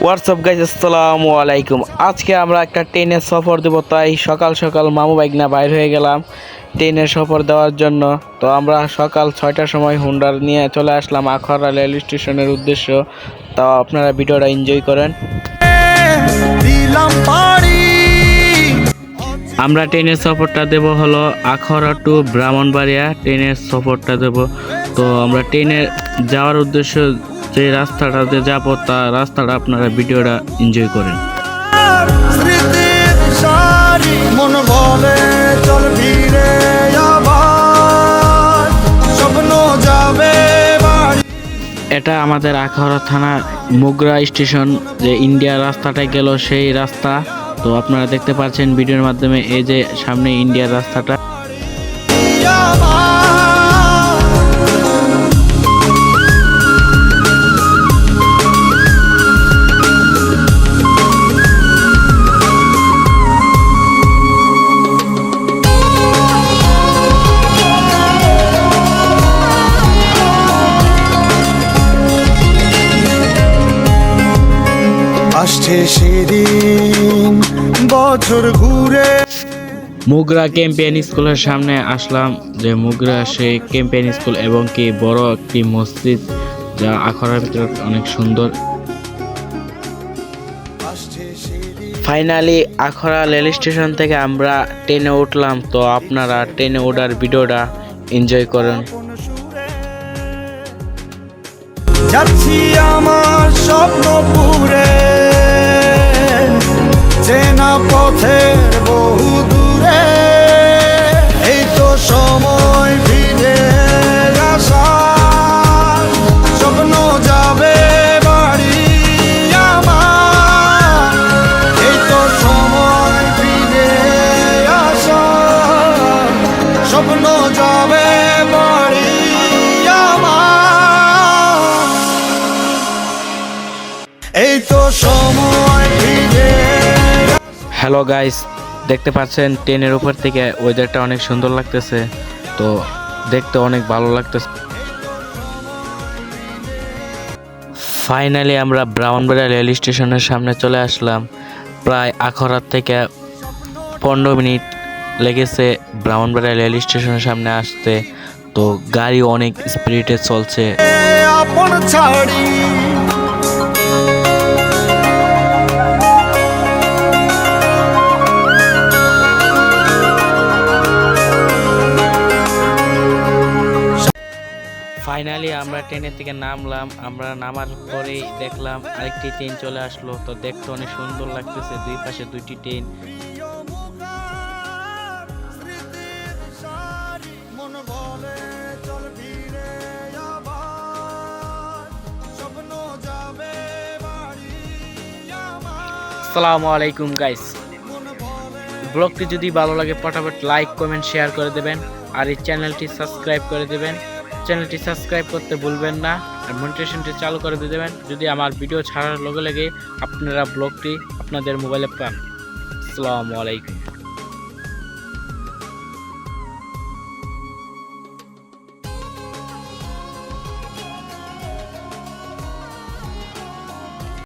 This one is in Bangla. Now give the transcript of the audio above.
হোয়াটসঅ্যাপ গাইজ, আসসালামু আলাইকুম। আজকে আমরা একটা ট্রেনের সফর দেবো, তাই সকাল সকাল মামু বাইক না বাইর হয়ে গেলাম ট্রেনের সফর দেওয়ার জন্য। তো আমরা সকাল 6টার সময় হুন্ডার নিয়ে চলে আসলাম আখাউড়া রেল স্টেশনের উদ্দেশ্য। তো আপনারা ভিডিওটা এনজয় করেন। আমরা ট্রেনের সফরটা দেব হলো আখাউড়া টু ব্রাহ্মণবাড়িয়া ট্রেনের সফরটা দেব। তো আমরা ট্রেনে যাওয়ার উদ্দেশ্য যে রাস্তাটাতে যাবো, তা রাস্তাটা আপনারা ভিডিওটা এনজয় করেন। এটা আমাদের আখাউড়া থানা মুগরা স্টেশন, যে ইন্ডিয়া রাস্তাটা গেল সেই রাস্তা। তো আপনারা দেখতে পাচ্ছেন ভিডিওর মাধ্যমে, এই যে সামনে ইন্ডিয়ার রাস্তাটা। আসছে সেদিন বছর ঘুরে। মুগরা ক্যাম্পেইন স্কুলের সামনে আসলাম, যে মুগরা সেই ক্যাম্পেইন স্কুল এবং কি বড় একটি মসজিদ, যা আখাউড়ার ভিতরে অনেক সুন্দর। ফাইনালি আখাউড়া রেল স্টেশন থেকে আমরা ট্রেনে উঠলাম। তো আপনারা ট্রেনে ওঠার ভিডিওটা এনজয় করেন। যাচ্ছি আমার স্বপ্নপুরে, চেনা পথের বহু দূরে। এই তো সময় ফিরে আসার, স্বপ্ন যাবে বাড়ি আমার। এই তো সময় ফিরে আসার, স্বপ্ন যাবে বাড়ি আমার। এই তো সময় ফিরে। হ্যালো গাইস, দেখতে পাচ্ছেন ট্রেনের উপর থেকে ওয়েদারটা অনেক সুন্দর লাগতেছে। তো দেখতে অনেক ভালো লাগতেছে। ফাইনালি আমরা ব্রাহ্মণবাড়িয়া রেল স্টেশনের সামনে চলে আসলাম। প্রায় আখাউড়া থেকে 15 মিনিট লেগেছে ব্রাহ্মণবাড়িয়া রেল স্টেশনের সামনে আসতে। তো গাড়ি অনেক স্পিডে চলছে। আপন ছাড়ি ফাইনালি আমরা ট্রেনের থেকে নামলাম। আমরা নামার পরেই দেখলাম আরেকটি ট্রেন চলে আসলো। তো দেখতে অনেক সুন্দর লাগতেছে, দুই পাশে দুইটি ট্রেন। আসসালামু আলাইকুম গাইস, ব্লগটি যদি ভালো লাগে ফটাফট লাইক কমেন্ট শেয়ার করে দেবেন, আর এই চ্যানেলটি সাবস্ক্রাইব করে দেবেন। চ্যানেলটি সাবস্ক্রাইব করতে ভুলবেন না, আর নোটিফিকেশনটি চালু করে দিয়ে দেবেন, যদি আমার ভিডিও ছাড়ার লগে লগে আপনারা ব্লগটি আপনাদের মোবাইলে পান। আসসালামু আলাইকুম।